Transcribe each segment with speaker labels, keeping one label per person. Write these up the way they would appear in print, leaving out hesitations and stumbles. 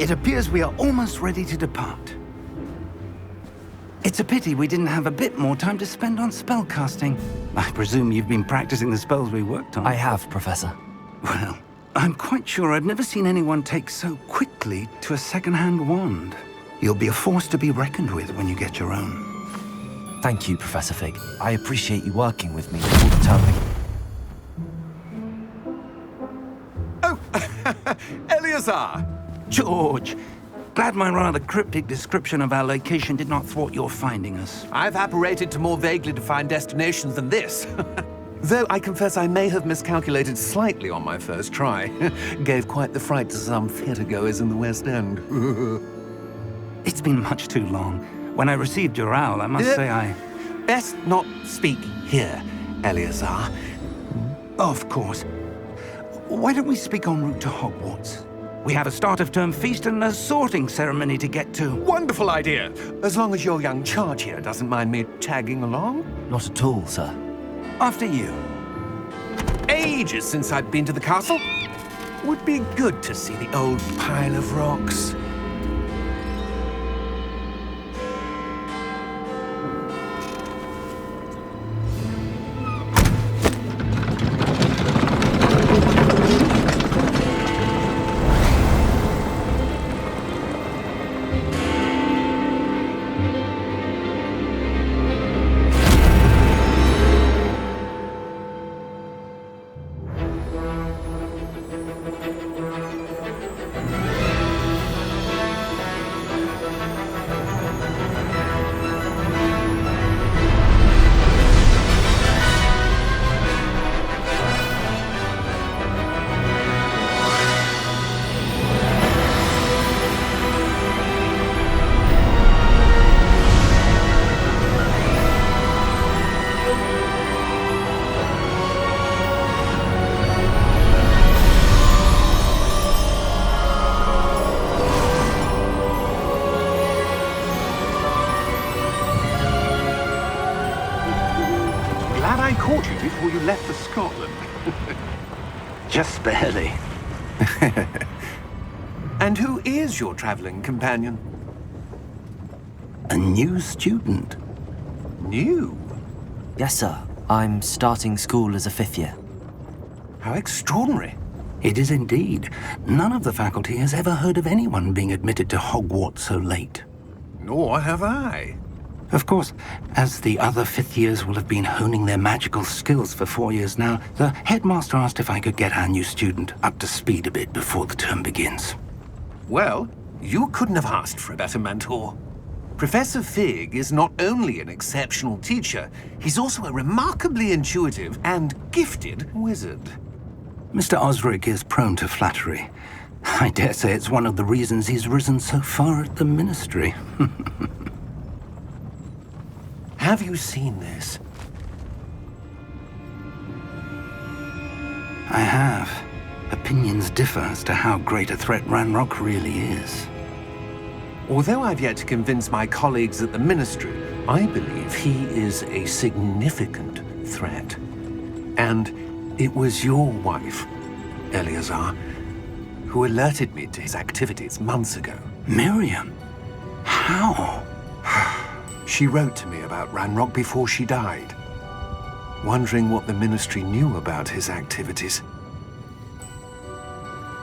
Speaker 1: It appears we are almost ready to depart. It's a pity we didn't have a bit more time to spend on spellcasting. I presume you've been practicing the spells we worked on.
Speaker 2: I have, Professor.
Speaker 1: Well, I'm quite sure I've never seen anyone take so quickly to a second-hand wand. You'll be a force to be reckoned with when you get your own.
Speaker 2: Thank you, Professor Fig. I appreciate you working with me all the time.
Speaker 3: Oh, Eleazar!
Speaker 1: George! Glad my rather cryptic description of our location did not thwart your finding us.
Speaker 3: I've apparated to more vaguely defined destinations than this. Though I confess I may have miscalculated slightly on my first try. Gave quite the fright to some theatre-goers in the West End.
Speaker 1: It's been much too long. When I received your owl, I must say I...
Speaker 3: Best not speak here, Eleazar.
Speaker 1: Of course. Why don't we speak en route to Hogwarts? We have a start-of-term feast and a sorting ceremony to get to.
Speaker 3: Wonderful idea! As long as your young charge here doesn't mind me tagging along.
Speaker 2: Not at all, sir.
Speaker 1: After you.
Speaker 3: Ages since I've been to the castle. Would be good to see the old pile of rocks. I caught you before you left for Scotland.
Speaker 1: Just barely.
Speaker 3: And who is your traveling companion?
Speaker 1: A new student.
Speaker 3: New?
Speaker 2: Yes, sir. I'm starting school as a 5th year.
Speaker 3: How extraordinary.
Speaker 1: It is indeed. None of the faculty has ever heard of anyone being admitted to Hogwarts so late.
Speaker 3: Nor have I.
Speaker 1: Of course, as the other 5th years will have been honing their magical skills for 4 years now, the headmaster asked if I could get our new student up to speed a bit before the term begins.
Speaker 3: Well, you couldn't have asked for a better mentor. Professor Fig is not only an exceptional teacher, he's also a remarkably intuitive and gifted wizard.
Speaker 1: Mr. Osric is prone to flattery. I dare say it's one of the reasons he's risen so far at the ministry.
Speaker 3: Have you seen this?
Speaker 1: I have. Opinions differ as to how great a threat Ranrock really is.
Speaker 3: Although I've yet to convince my colleagues at the Ministry, I believe he is a significant threat. And it was your wife, Eleazar, who alerted me to his activities months ago.
Speaker 1: Miriam? How?
Speaker 3: She wrote to me about Ranrock before she died, wondering what the Ministry knew about his activities.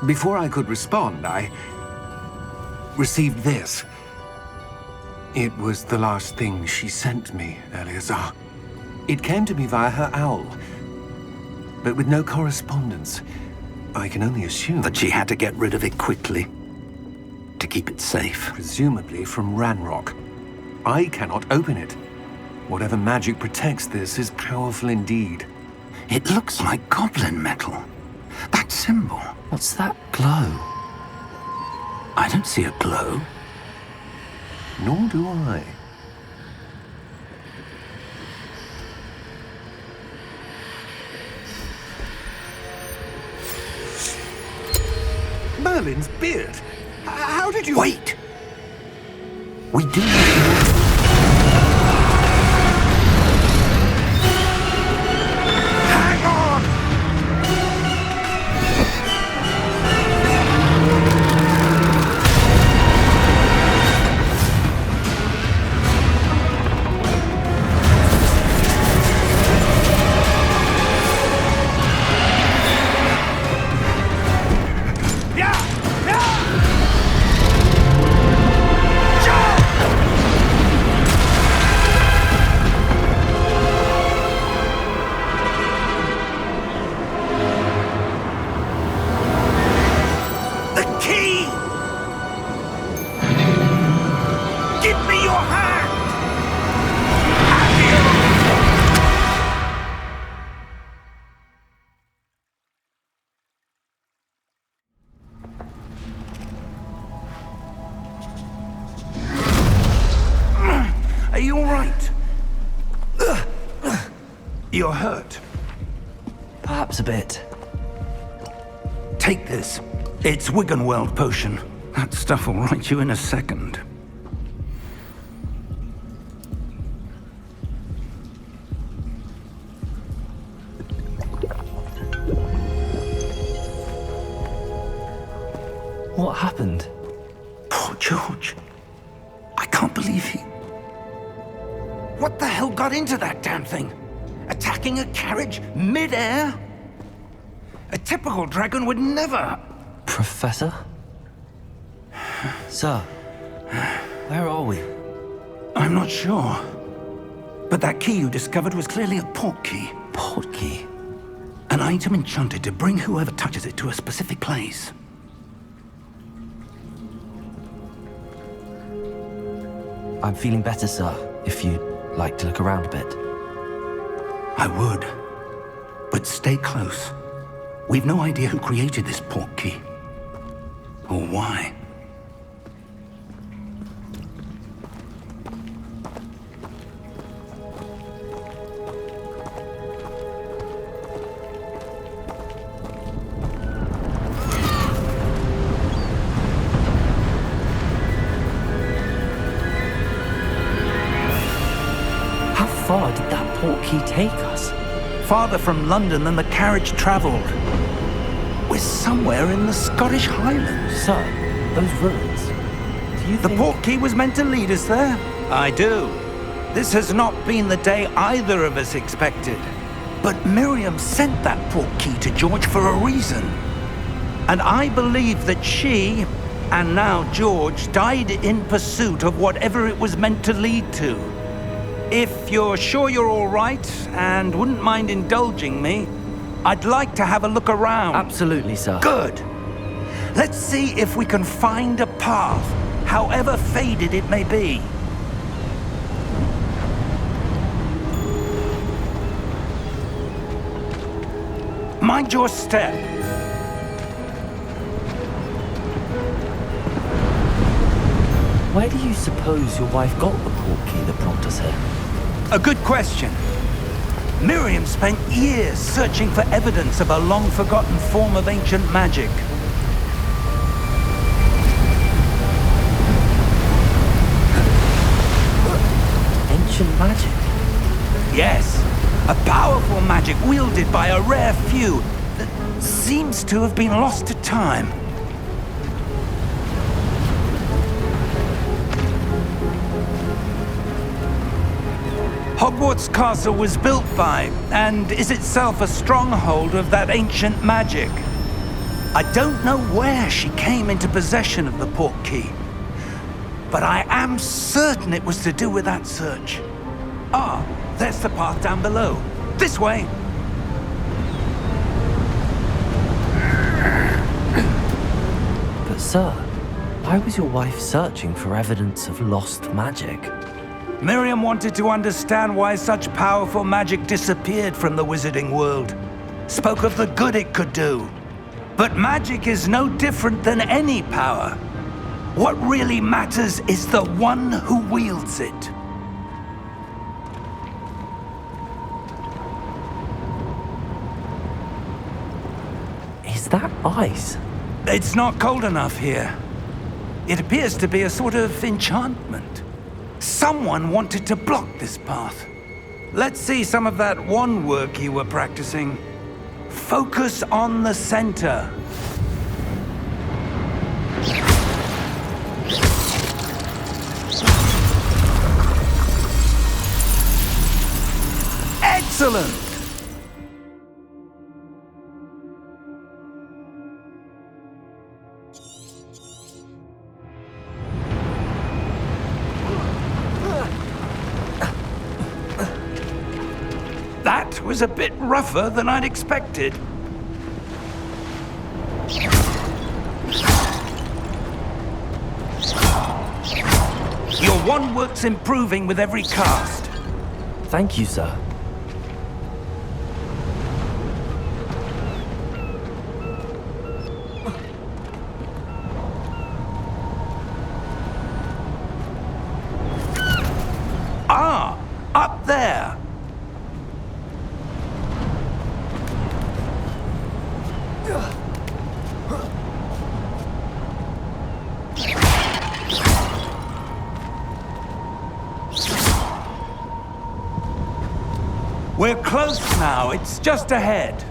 Speaker 3: Before I could respond, I received this. It was the last thing she sent me, Eleazar. It came to me via her owl, but with no correspondence. I can only assume
Speaker 1: That she had to get rid of it quickly, to keep it safe.
Speaker 3: presumably from Ranrock. I cannot open it. Whatever magic protects this is powerful indeed.
Speaker 1: It looks like goblin metal. That symbol.
Speaker 2: What's that glow?
Speaker 1: I don't see a glow.
Speaker 3: Nor do I. Merlin's beard. How did you...
Speaker 1: Wait! We do...
Speaker 3: Hang on!
Speaker 1: you're hurt.
Speaker 2: Perhaps a bit.
Speaker 1: Take this. It's Wiggenweld potion. That stuff will right you in a second.
Speaker 2: What happened?
Speaker 1: Poor George. I can't believe he... What the hell got into that damn thing? Attacking a carriage mid-air? A typical dragon would never...
Speaker 2: Professor? Sir, where are we?
Speaker 1: I'm not sure. But that key you discovered was clearly a port key.
Speaker 2: Port key?
Speaker 1: An item enchanted to bring whoever touches it to a specific place.
Speaker 2: I'm feeling better, sir, if you'd like to look around a bit.
Speaker 1: I would. But stay close. We've no idea who created this port key. Or why.
Speaker 2: How far did that port key take us?
Speaker 1: Farther from London than the carriage travelled. We're somewhere in the Scottish Highlands.
Speaker 2: Sir, those ruins. Do you
Speaker 1: The
Speaker 2: think...
Speaker 1: port key was meant to lead us there? I do. This has not been the day either of us expected. But Miriam sent that port key to George for a reason. And I believe that she, and now George, died in pursuit of whatever it was meant to lead to. If you're sure you're all right, and wouldn't mind indulging me, I'd like to have a look around.
Speaker 2: Absolutely, sir.
Speaker 1: Good. Let's see if we can find a path, however faded it may be. Mind your step.
Speaker 2: Where do you suppose your wife got the port key that brought us here?
Speaker 1: A good question. Miriam spent years searching for evidence of a long-forgotten form of ancient magic.
Speaker 2: Ancient magic?
Speaker 1: Yes, a powerful magic wielded by a rare few that seems to have been lost to time. Hogwarts Castle was built by, and is itself a stronghold of that ancient magic. I don't know where she came into possession of the port key, but I am certain it was to do with that search. Ah, there's the path down below. This way!
Speaker 2: But sir, why was your wife searching for evidence of lost magic?
Speaker 1: Miriam wanted to understand why such powerful magic disappeared from the wizarding world. Spoke of the good it could do. But magic is no different than any power. What really matters is the one who wields it.
Speaker 2: Is that ice?
Speaker 1: It's not cold enough here. It appears to be a sort of enchantment. Someone wanted to block this path. Let's see some of that wand work you were practicing. Focus on the center. Excellent! That was a bit rougher than I'd expected. Your wand work's improving with every cast.
Speaker 2: Thank you, sir.
Speaker 1: Ah, up there. close now. It's just ahead.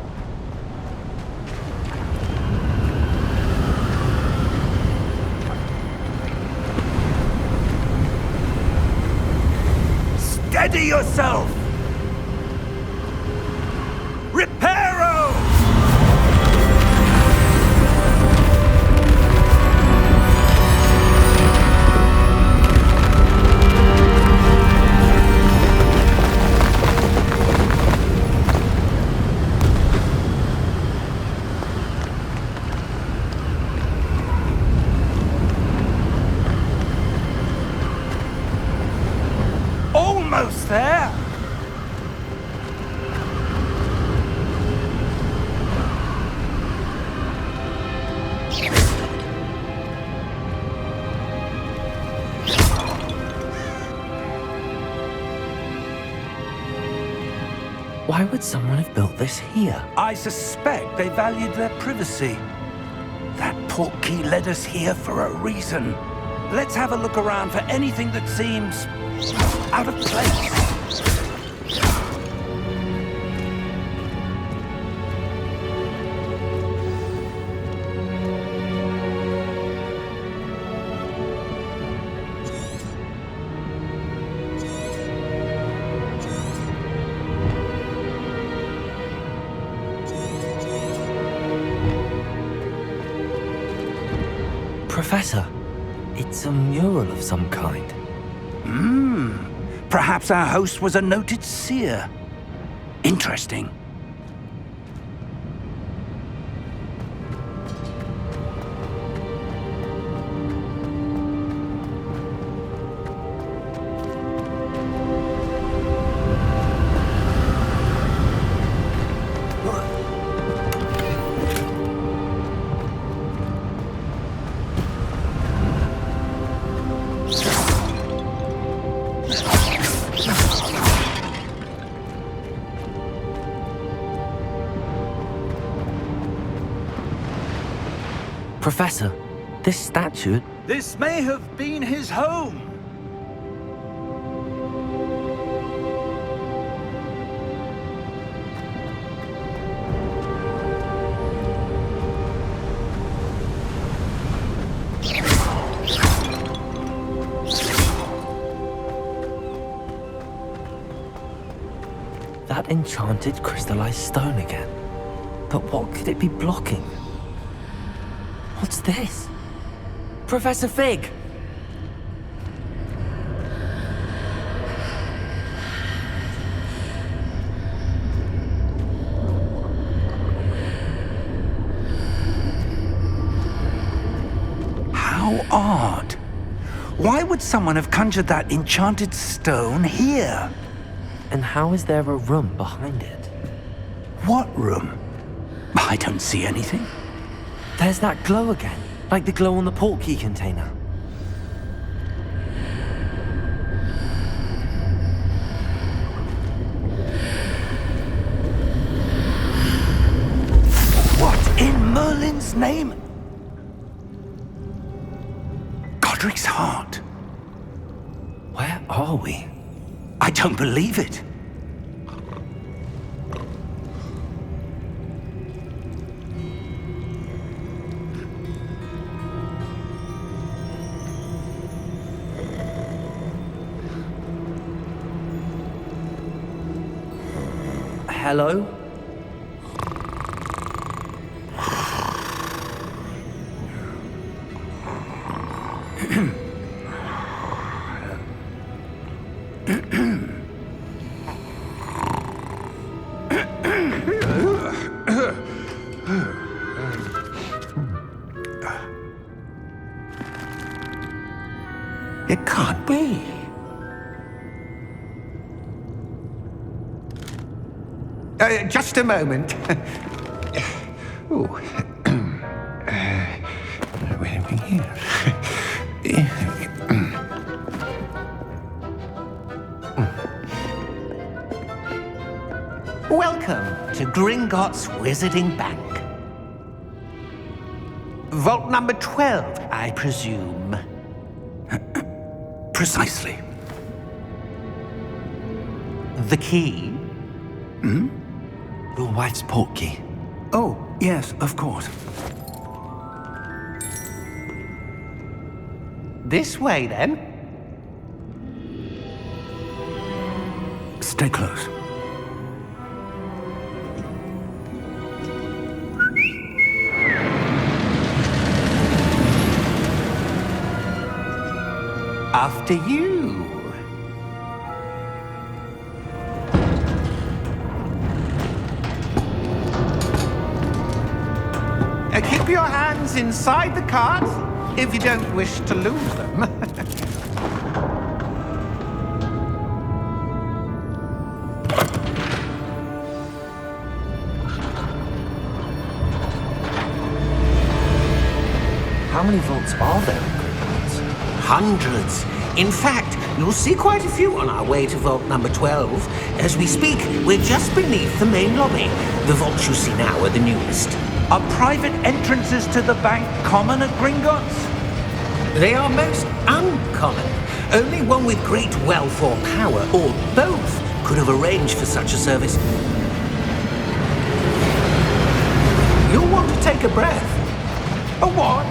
Speaker 1: Steady yourself! Reparo! Almost there!
Speaker 2: Why would someone have built this here?
Speaker 1: I suspect they valued their privacy. That portkey led us here for a reason. Let's have a look around for anything that seems out of place.
Speaker 2: Professor, it's a mural of some kind.
Speaker 1: Perhaps our host was a noted seer. Interesting.
Speaker 2: Professor, this statue...
Speaker 1: This may have been his home.
Speaker 2: That enchanted crystallized stone again. But what could it be blocking? What's this? Professor Fig!
Speaker 1: How odd. Why would someone have conjured that enchanted stone here?
Speaker 2: And how is there a room behind it?
Speaker 1: What room? I don't see anything.
Speaker 2: There's that glow again, like the glow on the portkey container.
Speaker 1: What in Merlin's name? Godric's heart.
Speaker 2: Where are we?
Speaker 1: I don't believe it.
Speaker 2: Hello?
Speaker 3: It can't be. Just a moment. Oh. Wait a minute here. Welcome to Gringotts Wizarding Bank. Vault number 12, I presume.
Speaker 1: Precisely.
Speaker 3: The key?
Speaker 2: Your wife's portkey.
Speaker 1: Oh, yes, of course.
Speaker 3: This way, then.
Speaker 1: Stay close.
Speaker 3: After you. Keep your hands inside the cart if you don't wish to lose them.
Speaker 2: How many vaults are there in Hogwarts?
Speaker 4: Hundreds. In fact, you'll see quite a few on our way to vault number 12. As we speak, we're just beneath the main lobby. The vaults you see now are the newest.
Speaker 1: Are private entrances to the bank common at Gringotts?
Speaker 4: They are most uncommon. Only one with great wealth or power, or both, could have arranged for such a service. You'll want to take a breath.
Speaker 1: A what?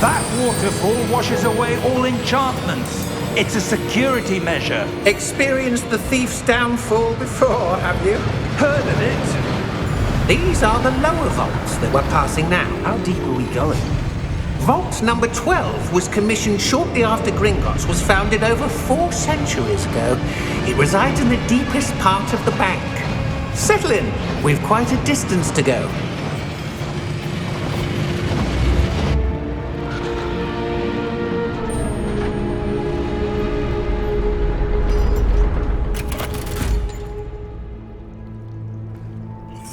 Speaker 1: That waterfall washes away all enchantments. It's a security measure.
Speaker 4: Experienced the thief's downfall before, have you?
Speaker 1: Heard of it?
Speaker 4: These are the lower vaults that we're passing now.
Speaker 2: How deep are we going?
Speaker 4: Vault number 12 was commissioned shortly after Gringotts was founded over 4 centuries ago. It resides in the deepest part of the bank. Settle in. We've quite a distance to go.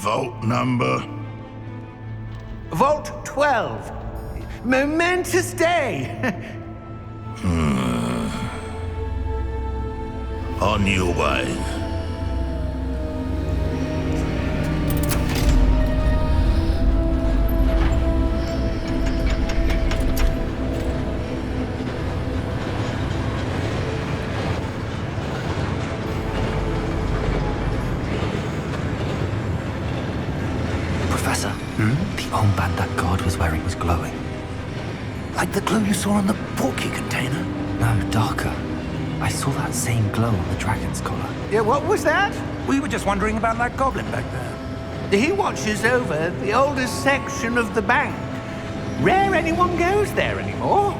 Speaker 5: Vault number?
Speaker 3: Vault 12. Momentous day.
Speaker 5: On your way.
Speaker 2: Professor, the armband that guard was wearing was glowing.
Speaker 1: Like the glow you saw on the portkey container?
Speaker 2: No, darker. I saw that same glow on the dragon's collar.
Speaker 3: Yeah, what was that?
Speaker 1: We were just wondering about that goblin back there.
Speaker 3: He watches over the oldest section of the bank. Rare anyone goes there anymore.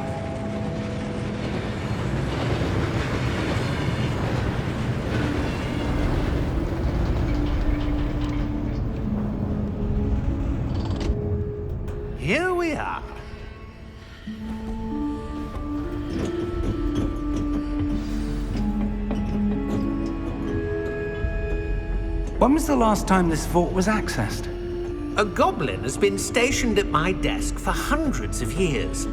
Speaker 3: Here we are.
Speaker 1: When was the last time this vault was accessed?
Speaker 4: A goblin has been stationed at my desk for hundreds of years.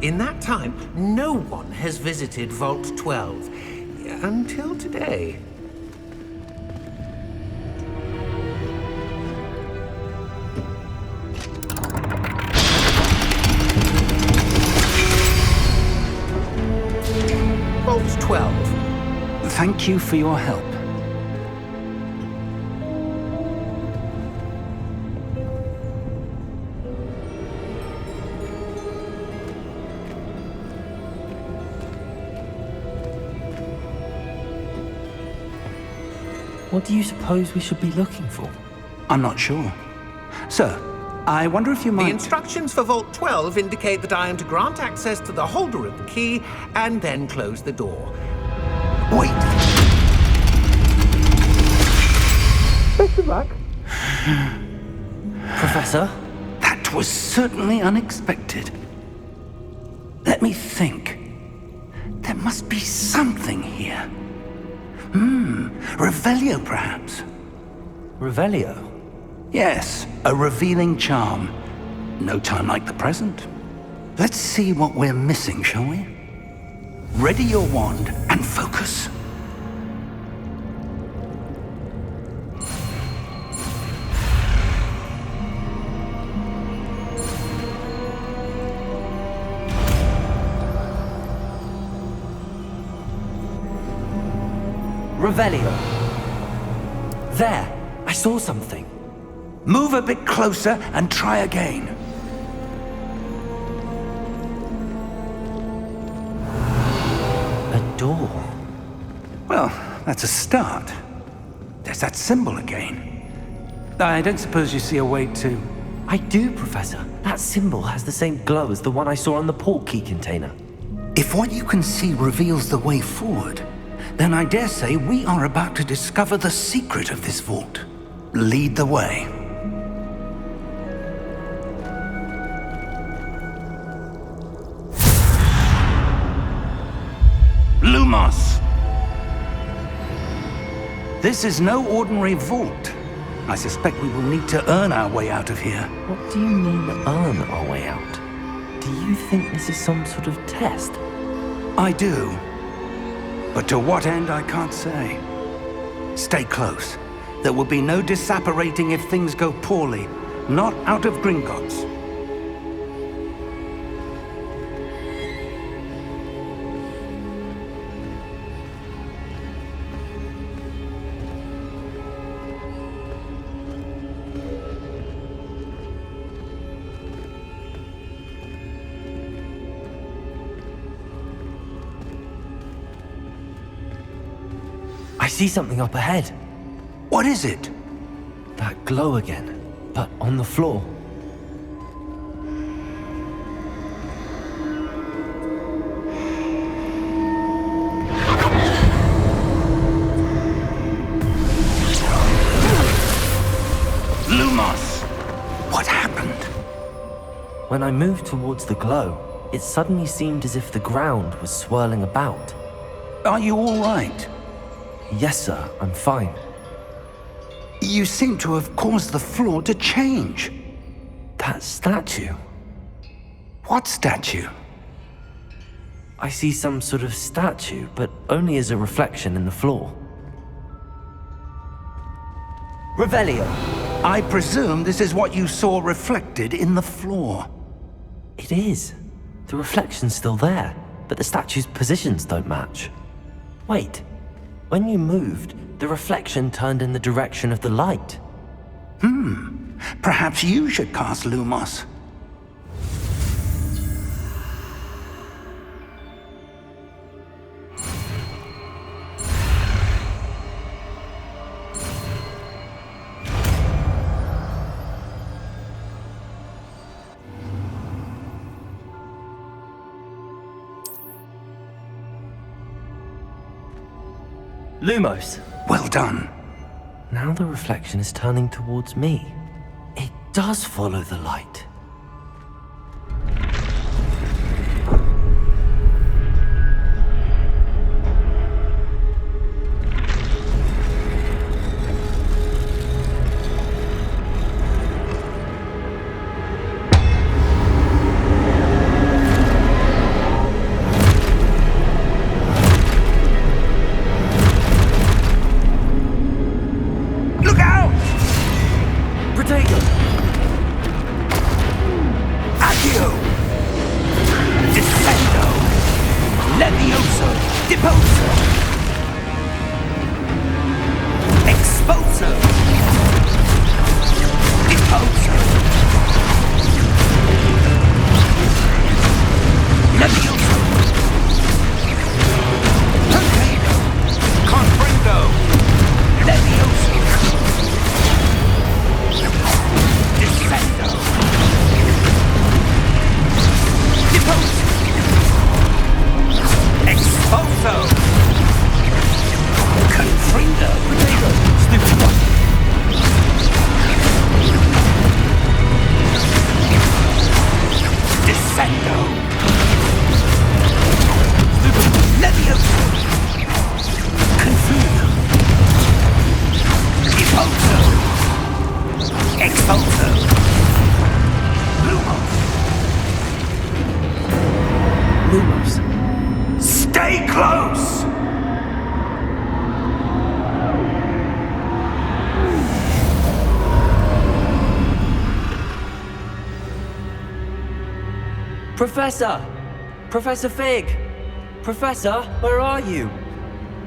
Speaker 4: In that time, no one has visited Vault 12 until today. Vault 12.
Speaker 1: Thank you for your help.
Speaker 2: What do you suppose we should be looking for?
Speaker 1: I'm not sure. Sir, I wonder if you might...
Speaker 4: The instructions for Vault 12 indicate that I am to grant access to the holder of the key and then close the door.
Speaker 1: Wait!
Speaker 4: Best of luck.
Speaker 2: Professor?
Speaker 1: That was certainly unexpected. Let me think. There must be something here. Revelio, perhaps?
Speaker 2: Revelio?
Speaker 1: Yes, a revealing charm. No time like the present. Let's see what we're missing, shall we? Ready your wand and focus.
Speaker 2: Revelio. There, I saw something.
Speaker 1: Move a bit closer and try again.
Speaker 2: A door.
Speaker 1: Well, that's a start. There's that symbol again. I don't suppose you see a way to...
Speaker 2: I do, Professor. That symbol has the same glow as the one I saw on the port key container.
Speaker 1: If what you can see reveals the way forward, then I dare say we are about to discover the secret of this vault. Lead the way. Lumos! This is no ordinary vault. I suspect we will need to earn our way out of here.
Speaker 2: What do you mean, earn our way out? Do you think this is some sort of test?
Speaker 1: I do. But to what end, I can't say. Stay close. There will be no disapparating if things go poorly. Not out of Gringotts.
Speaker 2: I see something up ahead.
Speaker 1: What is it?
Speaker 2: That glow again, but on the floor.
Speaker 1: Lumos! What happened?
Speaker 2: When I moved towards the glow, it suddenly seemed as if the ground was swirling about.
Speaker 1: Are you all right?
Speaker 2: Yes, sir, I'm fine.
Speaker 1: You seem to have caused the floor to change.
Speaker 2: That statue.
Speaker 1: What statue?
Speaker 2: I see some sort of statue, but only as a reflection in the floor. Revelio.
Speaker 1: I presume this is what you saw reflected in the floor.
Speaker 2: It is. The reflection's still there, but the statue's positions don't match. Wait. When you moved, the reflection turned in the direction of the light.
Speaker 1: Perhaps you should cast Lumos.
Speaker 2: Lumos.
Speaker 1: Well done.
Speaker 2: Now the reflection is turning towards me. It does follow the light. Professor! Professor Fig! Professor, where are you?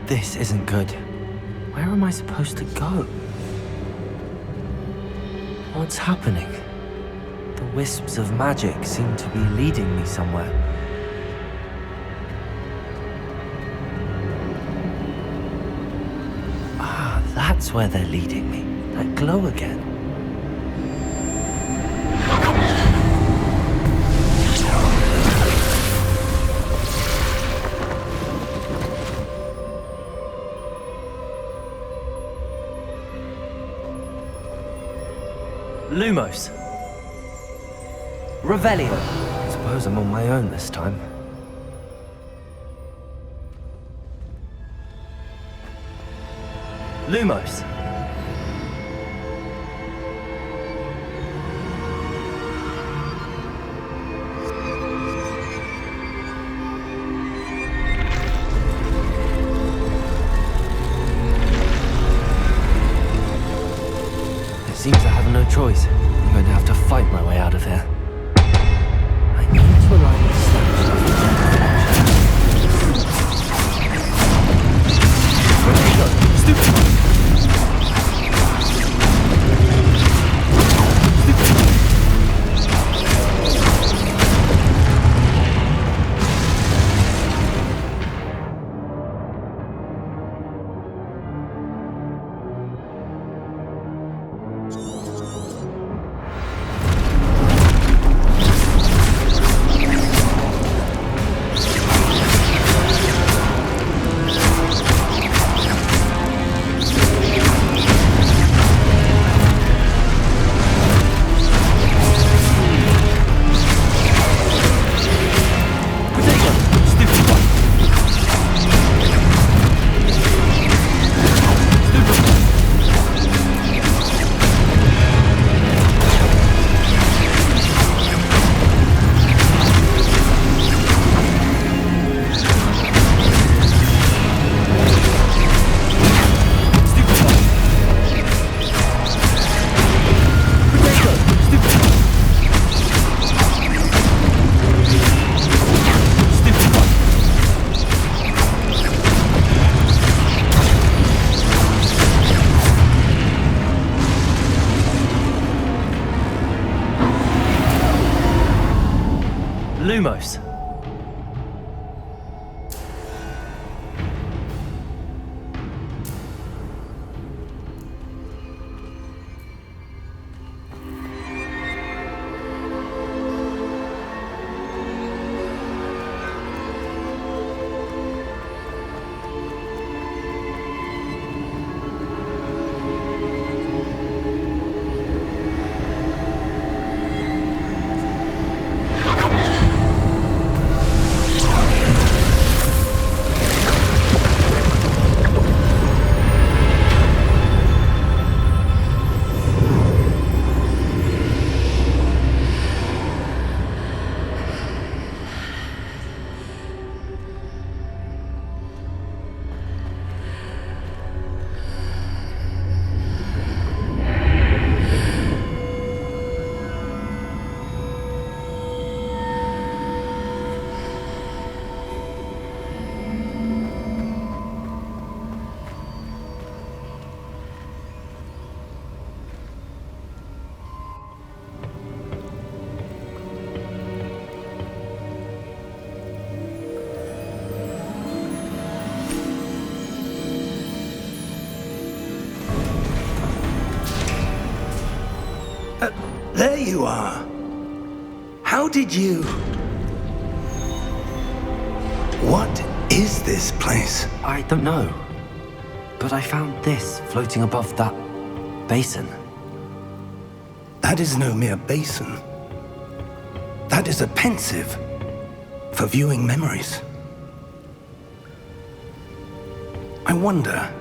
Speaker 2: This isn't good. Where am I supposed to go? What's happening? The wisps of magic seem to be leading me somewhere. Ah, that's where they're leading me. That glow again. Lumos. Revelio. I suppose I'm on my own this time. Lumos. It seems I have no choice. I'm going to have to fight my way out of here. I need to align the steps. Where did he go? Stupid! Lumos.
Speaker 1: There you are. How did you... What is this place?
Speaker 2: I don't know. But I found this floating above that basin.
Speaker 1: That is no mere basin. That is a pensive for viewing memories. I wonder...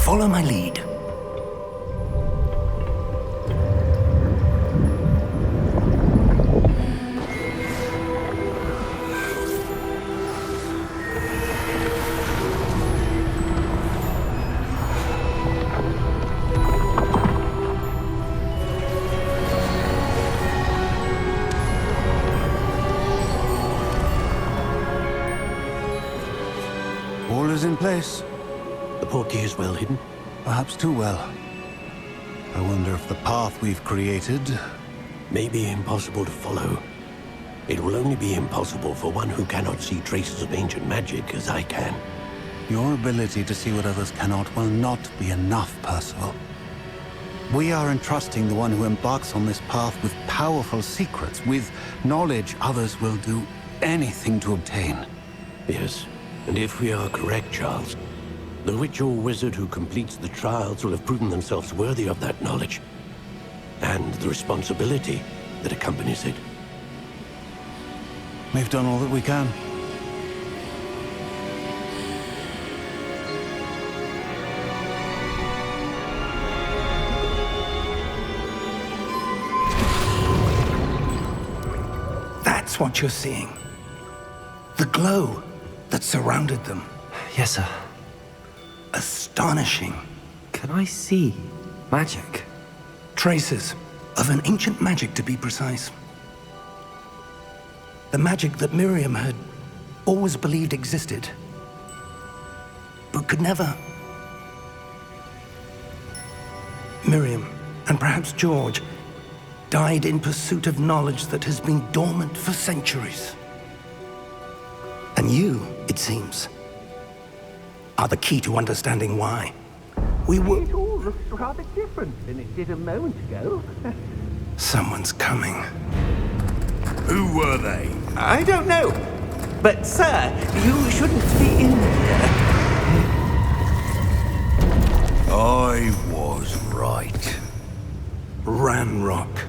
Speaker 1: Follow my lead.
Speaker 6: in place.
Speaker 7: The portkey is well hidden?
Speaker 6: Perhaps too well. I wonder if the path we've created...
Speaker 7: may be impossible to follow. It will only be impossible for one who cannot see traces of ancient magic as I can.
Speaker 6: Your ability to see what others cannot will not be enough, Percival. We are entrusting the one who embarks on this path with powerful secrets, with knowledge others will do anything to obtain.
Speaker 7: Yes, and if we are correct, Charles, the witch or wizard who completes the trials will have proven themselves worthy of that knowledge, and the responsibility that accompanies it.
Speaker 6: We've done all that we can.
Speaker 1: That's what you're seeing. The glow that surrounded them.
Speaker 2: Yes, sir.
Speaker 1: Astonishing.
Speaker 2: Can I see magic?
Speaker 1: Traces of an ancient magic, to be precise. The magic that Miriam had always believed existed, but could never. Miriam, and perhaps George, died in pursuit of knowledge that has been dormant for centuries. And you, it seems, are the key to understanding why. We were...
Speaker 4: It all looks rather different than it did a moment ago.
Speaker 1: Someone's coming.
Speaker 5: Who were they?
Speaker 4: I don't know. But, sir, you shouldn't be in here.
Speaker 5: I was right.
Speaker 1: Ranrock.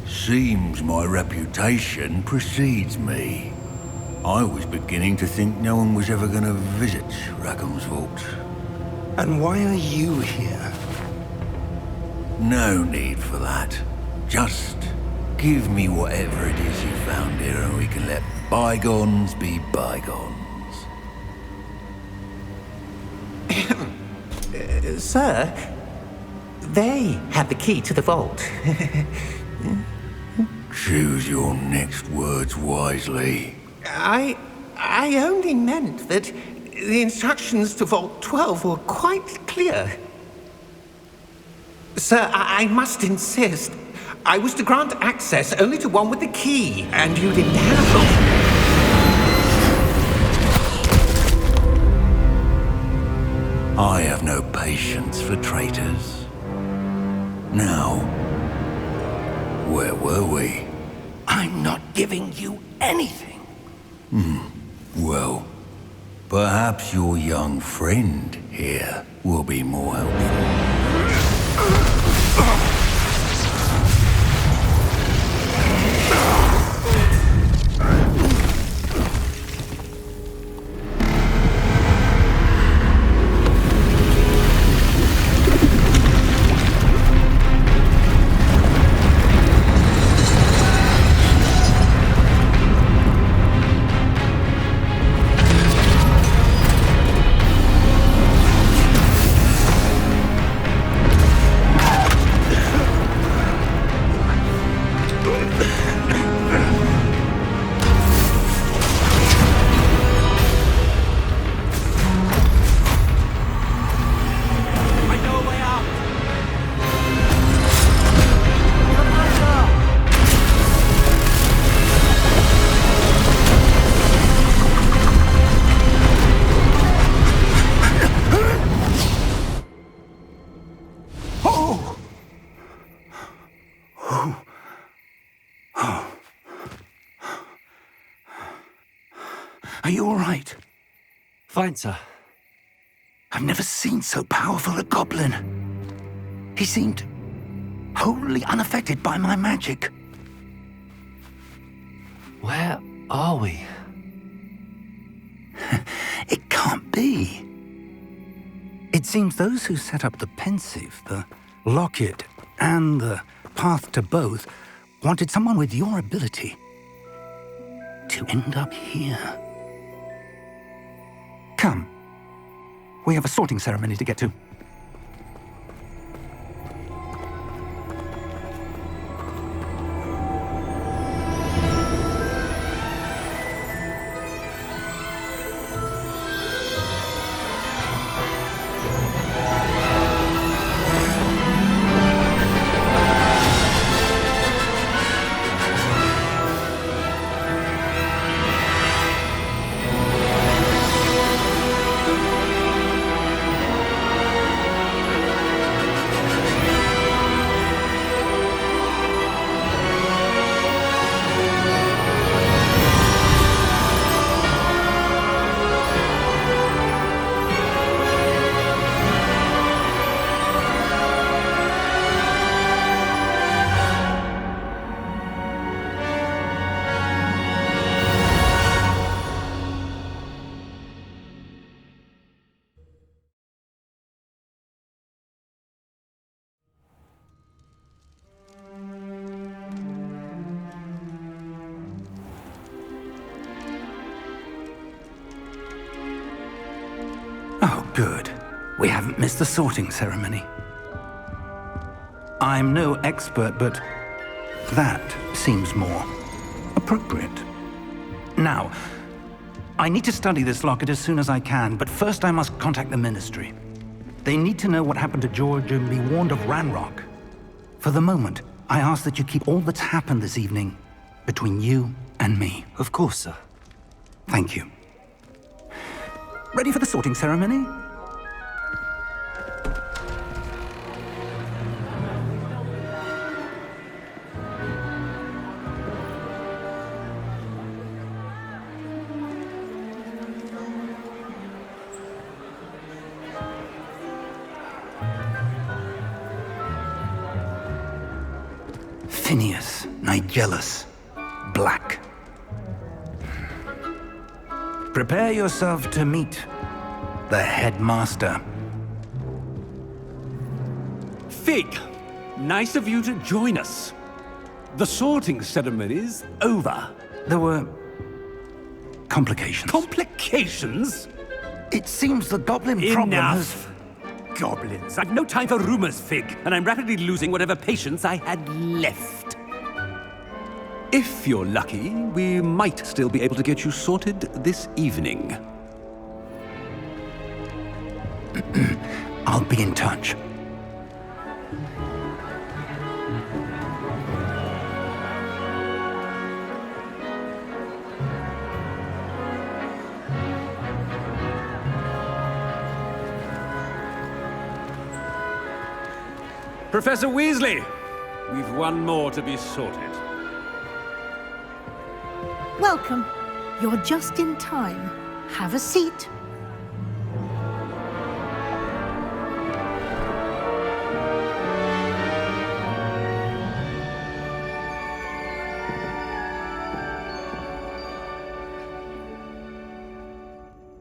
Speaker 5: Seems my reputation precedes me. I was beginning to think no one was ever going to visit Rackham's vault.
Speaker 1: And why are you here?
Speaker 5: No need for that. Just give me whatever it is you found here and we can let bygones be bygones.
Speaker 4: Sir, they have the key to the vault.
Speaker 5: Choose your next words wisely.
Speaker 4: I only meant that the instructions to Vault 12 were quite clear. Sir, I must insist. I was to grant access only to one with the key, and you didn't have them.
Speaker 5: I have no patience for traitors. Now, where were we?
Speaker 1: I'm not giving you anything.
Speaker 5: Well, perhaps your young friend here will be more helpful.
Speaker 1: Are you all right?
Speaker 2: Fine, sir.
Speaker 1: I've never seen so powerful a goblin. He seemed wholly unaffected by my magic.
Speaker 2: Where are we?
Speaker 1: It can't be. It seems those who set up the pensive, the locket, and the path to both wanted someone with your ability to end up here. Come. We have a sorting ceremony to get to. We haven't missed the sorting ceremony. I'm no expert, but that seems more appropriate. Now, I need to study this locket as soon as I can, but first I must contact the Ministry. They need to know what happened to George and be warned of Ranrock. For the moment, I ask that you keep all that's happened this evening between you and me.
Speaker 2: Of course, sir.
Speaker 1: Thank you. Ready for the sorting ceremony? Phineas, Nigellus, Black. Prepare yourself to meet the headmaster.
Speaker 8: Fig, nice of you to join us. The sorting ceremony's over.
Speaker 1: There were complications.
Speaker 8: Complications?
Speaker 1: It seems the goblin problem has...
Speaker 8: Enough! Goblins. I've no time for rumors, Fig, and I'm rapidly losing whatever patience I had left. If you're lucky, we might still be able to get you sorted this evening.
Speaker 1: I'll be in touch.
Speaker 8: Professor Weasley, we've one more to be sorted.
Speaker 9: Welcome. You're just in time. Have a seat.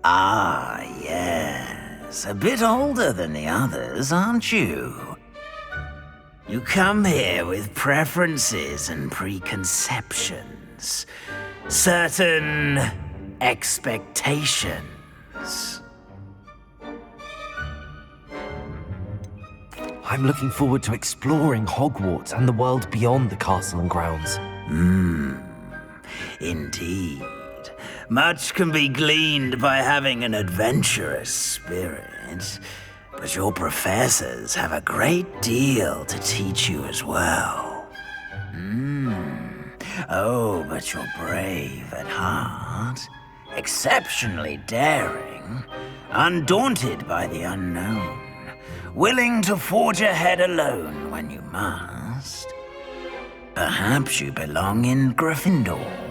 Speaker 10: Ah, yes. A bit older than the others, aren't you? You come here with preferences and preconceptions. Certain expectations.
Speaker 2: I'm looking forward to exploring Hogwarts and the world beyond the castle and grounds.
Speaker 10: Indeed. Much can be gleaned by having an adventurous spirit, but your professors have a great deal to teach you as well. Oh, but you're brave at heart, exceptionally daring, undaunted by the unknown, willing to forge ahead alone when you must. Perhaps you belong in Gryffindor.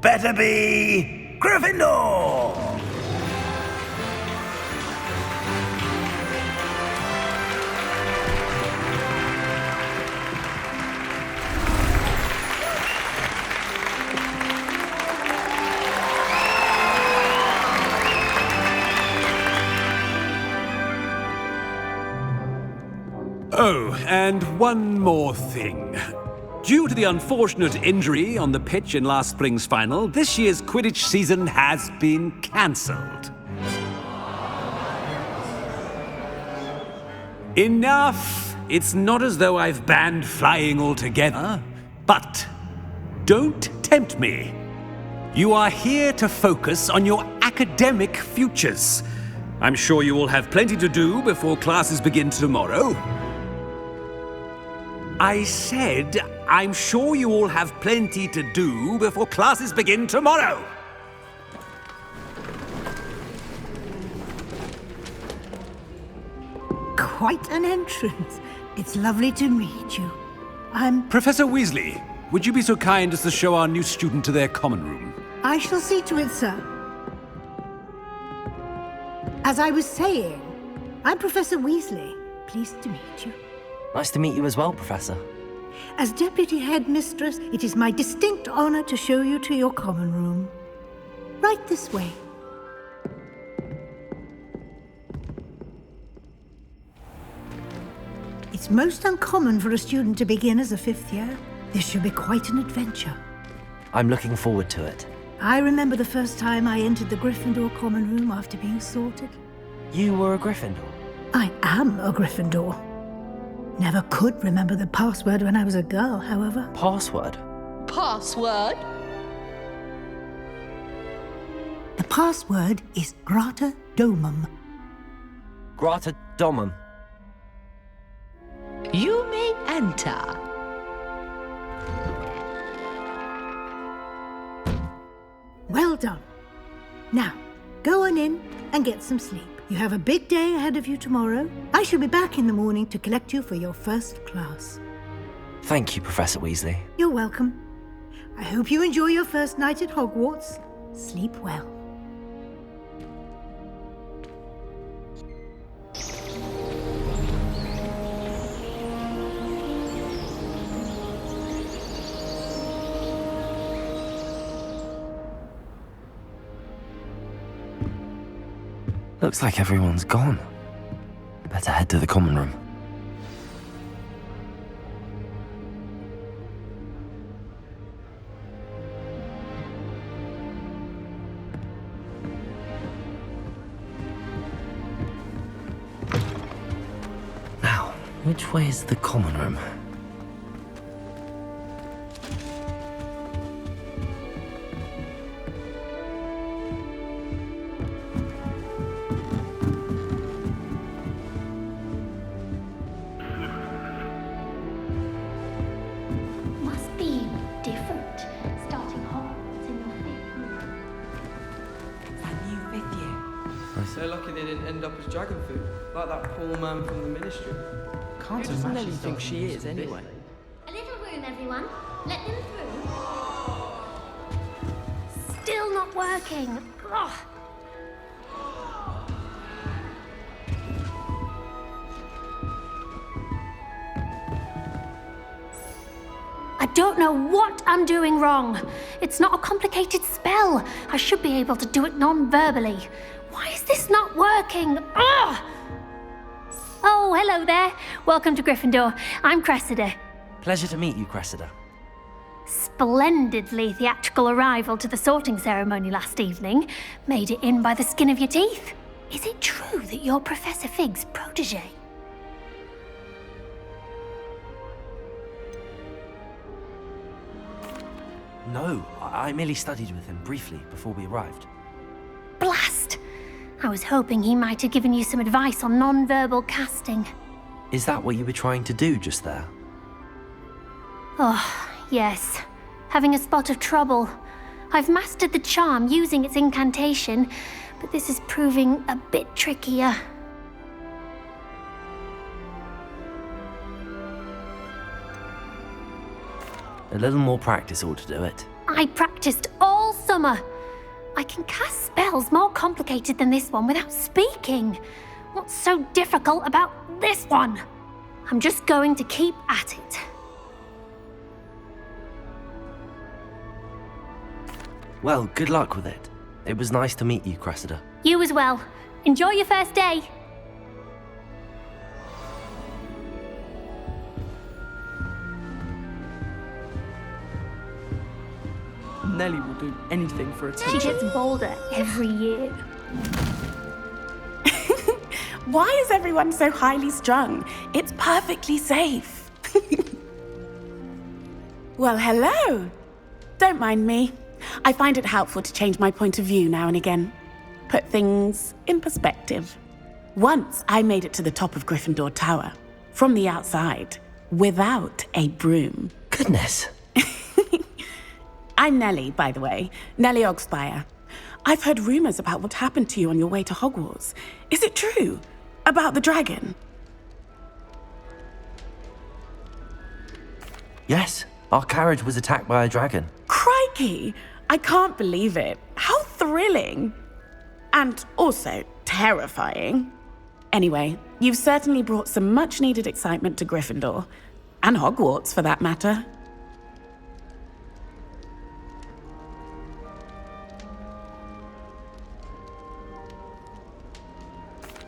Speaker 10: Better be Gryffindor!
Speaker 8: Oh, and one more thing. Due to the unfortunate injury on the pitch in last spring's final, this year's Quidditch season has been cancelled. Enough! It's not as though I've banned flying altogether, but don't tempt me. You are here to focus on your academic futures. I'm sure you will have plenty to do before classes begin tomorrow. I said, I'm sure you all have plenty to do before classes begin tomorrow.
Speaker 9: Quite an entrance. It's lovely to meet you.
Speaker 8: Professor Weasley, would you be so kind as to show our new student to their common room?
Speaker 9: I shall see to it, sir. As I was saying, I'm Professor Weasley. Pleased to meet you.
Speaker 2: Nice to meet you as well, Professor.
Speaker 9: As Deputy Headmistress, it is my distinct honor to show you to your common room. Right this way. It's most uncommon for a student to begin as a 5th year. This should be quite an adventure.
Speaker 2: I'm looking forward to it.
Speaker 9: I remember the first time I entered the Gryffindor common room after being sorted.
Speaker 2: You were a Gryffindor?
Speaker 9: I am a Gryffindor. Never could remember the password when I was a girl, however.
Speaker 2: Password?
Speaker 11: Password?
Speaker 9: The password is Grata Domum.
Speaker 2: Grata Domum.
Speaker 11: You may enter.
Speaker 9: Well done. Now, go on in and get some sleep. You have a big day ahead of you tomorrow. I shall be back in the morning to collect you for your first class.
Speaker 2: Thank you, Professor Weasley.
Speaker 9: You're welcome. I hope you enjoy your first night at Hogwarts. Sleep well.
Speaker 2: Looks like everyone's gone. Better head to the common room. Now, which way is the common room?
Speaker 12: So lucky they didn't end up as dragon food, like that poor man from the ministry.
Speaker 13: Can't imagine Nelly think she is, anyway.
Speaker 14: A little room, everyone. Let them through. Still not working. Ugh. I don't know what I'm doing wrong. It's not a complicated spell. I should be able to do it non-verbally. Why is this not working? Ugh! Oh, hello there. Welcome to Gryffindor. I'm Cressida.
Speaker 2: Pleasure to meet you, Cressida.
Speaker 14: Splendidly theatrical arrival to the sorting ceremony last evening. Made it in by the skin of your teeth. Is it true that you're Professor Fig's protege?
Speaker 2: No, I merely studied with him briefly before we arrived.
Speaker 14: Blast! I was hoping he might have given you some advice on non-verbal casting.
Speaker 2: Is that what you were trying to do just there?
Speaker 14: Oh, yes. Having a spot of trouble. I've mastered the charm using its incantation, but this is proving a bit trickier.
Speaker 2: A little more practice ought to do it.
Speaker 14: I practiced all summer. I can cast spells more complicated than this one without speaking. What's so difficult about this one? I'm just going to keep at it.
Speaker 2: Well, good luck with it. It was nice to meet you, Cressida.
Speaker 14: You as well. Enjoy your first day.
Speaker 13: Nelly will do anything for attention.
Speaker 14: She gets bolder every year.
Speaker 15: Why is everyone so highly strung? It's perfectly safe. Well, hello. Don't mind me. I find it helpful to change my point of view now and again. Put things in perspective. Once I made it to the top of Gryffindor Tower, from the outside, without a broom.
Speaker 2: Goodness.
Speaker 15: I'm Nelly, by the way. Nelly Ogspire. I've heard rumors about what happened to you on your way to Hogwarts. Is it true? About the dragon?
Speaker 2: Yes, our carriage was attacked by a dragon.
Speaker 15: Crikey! I can't believe it. How thrilling! And also terrifying. Anyway, you've certainly brought some much-needed excitement to Gryffindor. And Hogwarts, for that matter.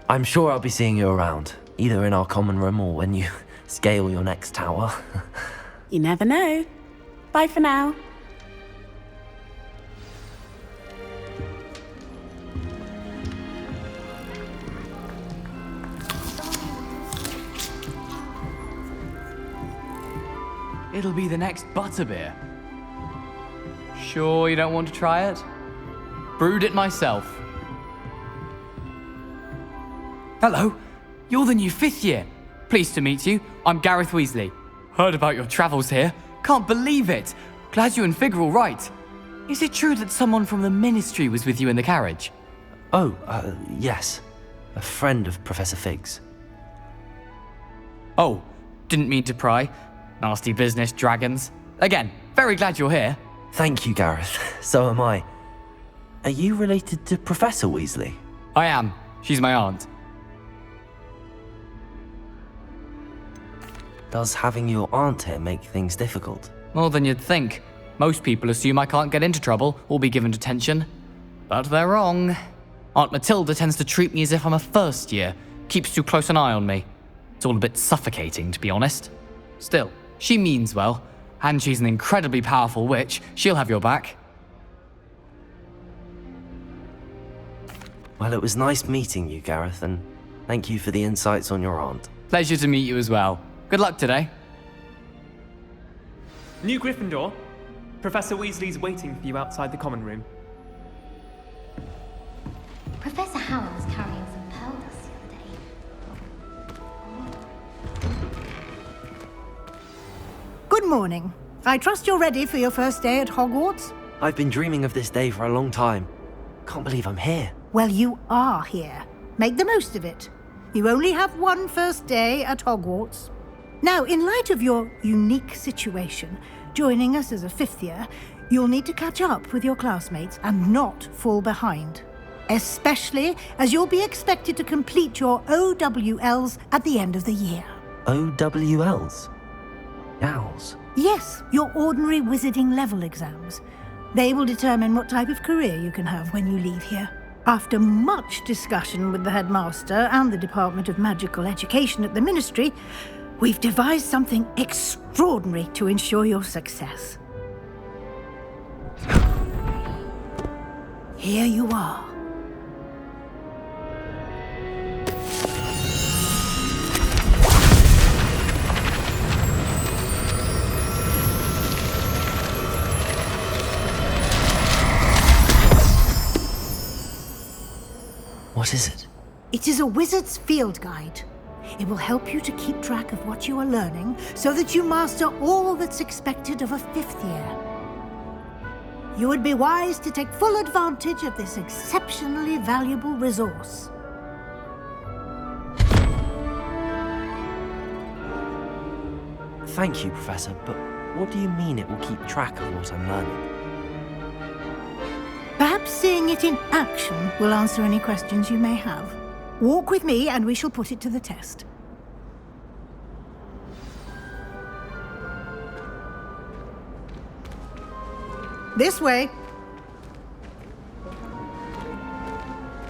Speaker 2: I'm sure I'll be seeing you around, either in our common room or when you scale your next tower.
Speaker 15: You never know. Bye for now.
Speaker 16: It'll be the next butterbeer. Sure you don't want to try it? Brewed it myself. Hello, you're the new 5th year. Pleased to meet you. I'm Gareth Weasley. Heard about your travels here. Can't believe it. Glad you and Fig are all right. Is it true that someone from the Ministry was with you in the carriage?
Speaker 2: Oh, yes. A friend of Professor Fig's.
Speaker 16: Oh, didn't mean to pry. Nasty business, dragons. Again, very glad you're here.
Speaker 2: Thank you, Gareth. So am I. Are you related to Professor Weasley?
Speaker 16: I am. She's my aunt.
Speaker 2: Does having your aunt here make things difficult?
Speaker 16: More than you'd think. Most people assume I can't get into trouble or be given detention. But they're wrong. Aunt Matilda tends to treat me as if I'm a first year. Keeps too close an eye on me. It's all a bit suffocating, to be honest. Still, she means well. And she's an incredibly powerful witch. She'll have your back.
Speaker 2: Well, it was nice meeting you, Gareth, and thank you for the insights on your aunt.
Speaker 16: Pleasure to meet you as well. Good luck today.
Speaker 17: New Gryffindor. Professor Weasley's waiting for you outside the common room.
Speaker 14: Professor Howard was carrying some pearl dust the other day.
Speaker 9: Good morning. I trust you're ready for your first day at Hogwarts?
Speaker 2: I've been dreaming of this day for a long time. Can't believe I'm here.
Speaker 9: Well, you are here. Make the most of it. You only have one first day at Hogwarts. Now, in light of your unique situation, joining us as a 5th year, you'll need to catch up with your classmates and not fall behind. Especially as you'll be expected to complete your OWLs at the end of the year.
Speaker 2: OWLs? Owls?
Speaker 9: Yes, your ordinary wizarding level exams. They will determine what type of career you can have when you leave here. After much discussion with the headmaster and the Department of Magical Education at the Ministry, we've devised something extraordinary to ensure your success. Here you are.
Speaker 2: What is it?
Speaker 9: It is a wizard's field guide. It will help you to keep track of what you are learning so that you master all that's expected of a 5th year. You would be wise to take full advantage of this exceptionally valuable resource.
Speaker 2: Thank you, Professor, but what do you mean it will keep track of what I'm learning?
Speaker 9: Perhaps seeing it in action will answer any questions you may have. Walk with me and we shall put it to the test. This way.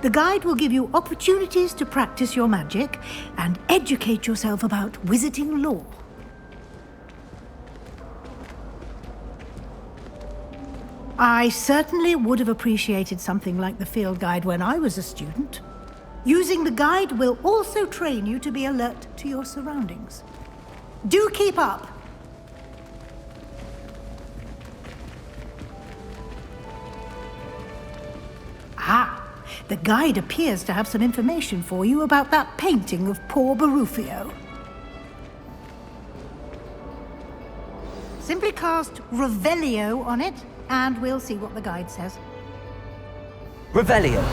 Speaker 9: The guide will give you opportunities to practice your magic and educate yourself about wizarding lore. I certainly would have appreciated something like the field guide when I was a student. Using the guide will also train you to be alert to your surroundings. Do keep up! Ah, the guide appears to have some information for you about that painting of poor Barufio. Simply cast Revelio on it, and we'll see what the guide says.
Speaker 2: Revelio!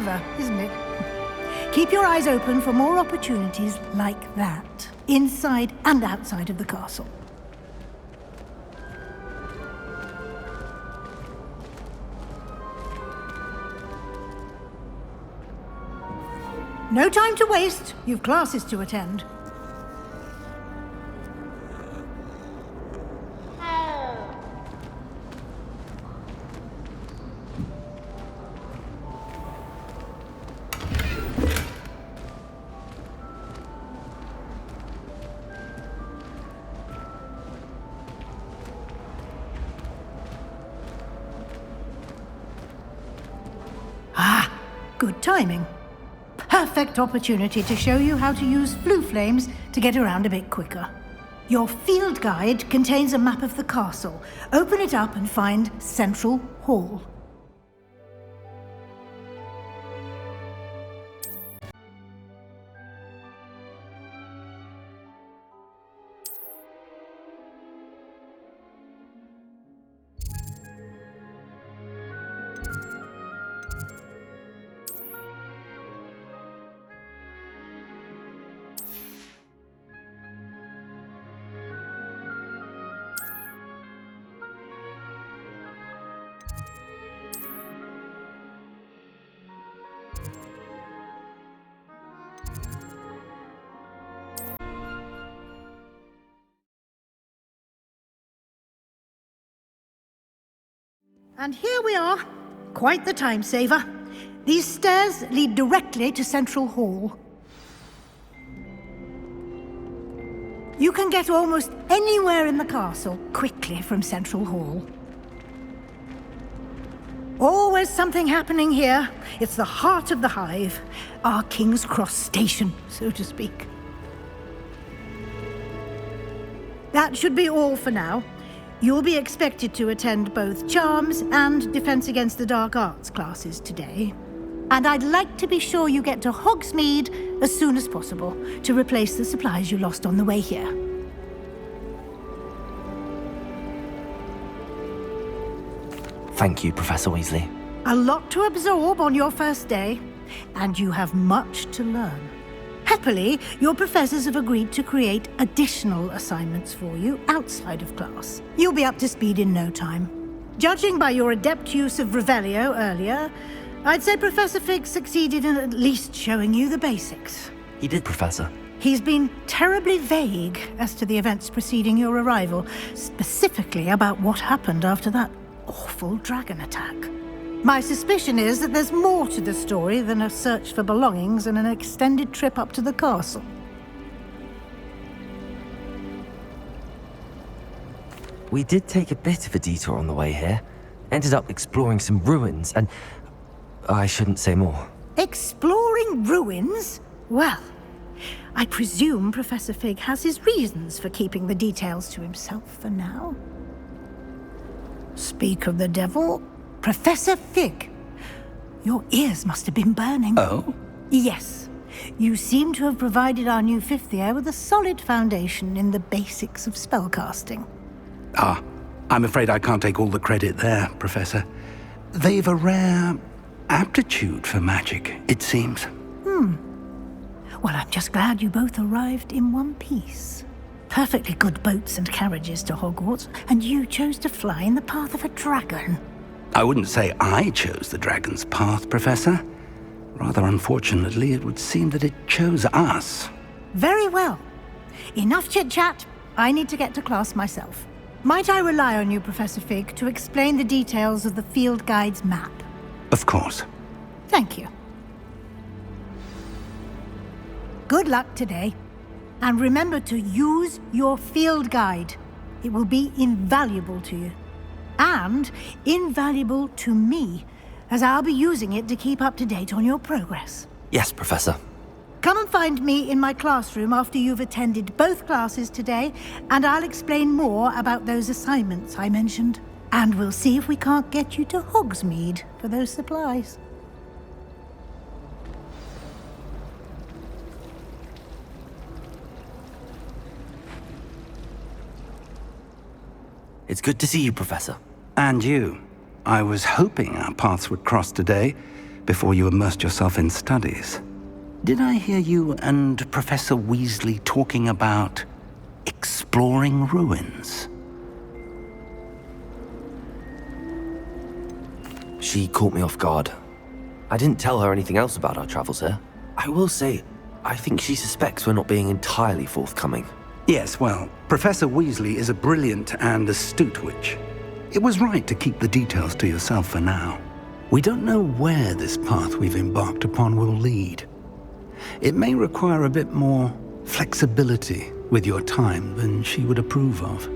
Speaker 9: clever, isn't it? Keep your eyes open for more opportunities like that, inside and outside of the castle. No time to waste. You've classes to attend. Ah, good timing. Perfect opportunity to show you how to use flue flames to get around a bit quicker. Your field guide contains a map of the castle. Open it up and find Central Hall. And here we are. Quite the time saver. These stairs lead directly to Central Hall. You can get almost anywhere in the castle quickly from Central Hall. Always something happening here. It's the heart of the hive. Our King's Cross station, so to speak. That should be all for now. You'll be expected to attend both Charms and Defense Against the Dark Arts classes today. And I'd like to be sure you get to Hogsmeade as soon as possible to replace the supplies you lost on the way here.
Speaker 2: Thank you, Professor Weasley.
Speaker 9: A lot to absorb on your first day, and you have much to learn. Happily, your professors have agreed to create additional assignments for you outside of class. You'll be up to speed in no time. Judging by your adept use of Revelio earlier, I'd say Professor Fig succeeded in at least showing you the basics.
Speaker 2: He did, Professor.
Speaker 9: He's been terribly vague as to the events preceding your arrival, specifically about what happened after that awful dragon attack. My suspicion is that there's more to the story than a search for belongings and an extended trip up to the castle.
Speaker 2: We did take a bit of a detour on the way here. Ended up exploring some ruins and... I shouldn't say more.
Speaker 9: Exploring ruins? Well, I presume Professor Fig has his reasons for keeping the details to himself for now. Speak of the devil... Professor Fig, your ears must have been burning.
Speaker 1: Oh?
Speaker 9: Yes. You seem to have provided our new fifth year with a solid foundation in the basics of spellcasting.
Speaker 1: Ah, I'm afraid I can't take all the credit there, Professor. They've a rare aptitude for magic, it seems.
Speaker 9: Well, I'm just glad you both arrived in one piece. Perfectly good boats and carriages to Hogwarts, and you chose to fly in the path of a dragon.
Speaker 1: I wouldn't say I chose the dragon's path, Professor. Rather unfortunately, it would seem that it chose us.
Speaker 9: Very well. Enough chit-chat. I need to get to class myself. Might I rely on you, Professor Fig, to explain the details of the field guide's map?
Speaker 1: Of course.
Speaker 9: Thank you. Good luck today. And remember to use your field guide. It will be invaluable to you. And invaluable to me, as I'll be using it to keep up to date on your progress.
Speaker 2: Yes, Professor.
Speaker 9: Come and find me in my classroom after you've attended both classes today, and I'll explain more about those assignments I mentioned. And we'll see if we can't get you to Hogsmeade for those supplies.
Speaker 2: It's good to see you, Professor.
Speaker 1: And you. I was hoping our paths would cross today, before you immersed yourself in studies. Did I hear you and Professor Weasley talking about exploring ruins?
Speaker 2: She caught me off guard. I didn't tell her anything else about our travels here. I will say, I think she suspects we're not being entirely forthcoming.
Speaker 1: Yes, well, Professor Weasley is a brilliant and astute witch. It was right to keep the details to yourself for now. We don't know where this path we've embarked upon will lead. It may require a bit more flexibility with your time than she would approve of.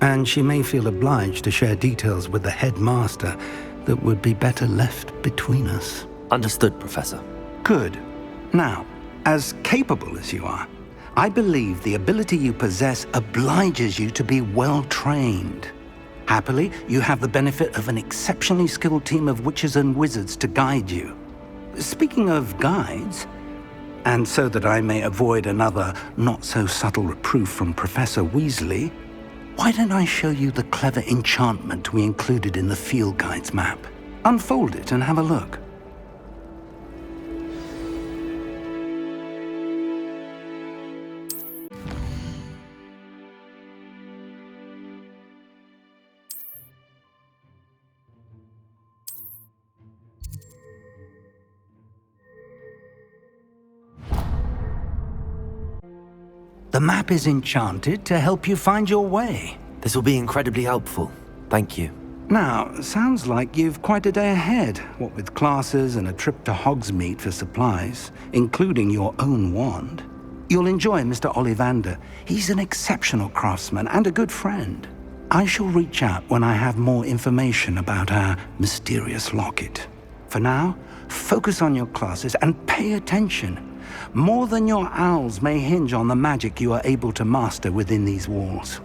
Speaker 1: And she may feel obliged to share details with the headmaster that would be better left between us.
Speaker 2: Understood, Professor.
Speaker 1: Good. Now, as capable as you are, I believe the ability you possess obliges you to be well-trained. Happily, you have the benefit of an exceptionally skilled team of witches and wizards to guide you. Speaking of guides, and so that I may avoid another not-so-subtle reproof from Professor Weasley, why don't I show you the clever enchantment we included in the field guide's map? Unfold it and have a look. The map is enchanted to help you find your way.
Speaker 2: This will be incredibly helpful. Thank you.
Speaker 1: Now, sounds like you've quite a day ahead, what with classes and a trip to Hogsmeade for supplies, including your own wand. You'll enjoy Mr. Ollivander. He's an exceptional craftsman and a good friend. I shall reach out when I have more information about our mysterious locket. For now, focus on your classes and pay attention. More than your owls may hinge on the magic you are able to master within these walls.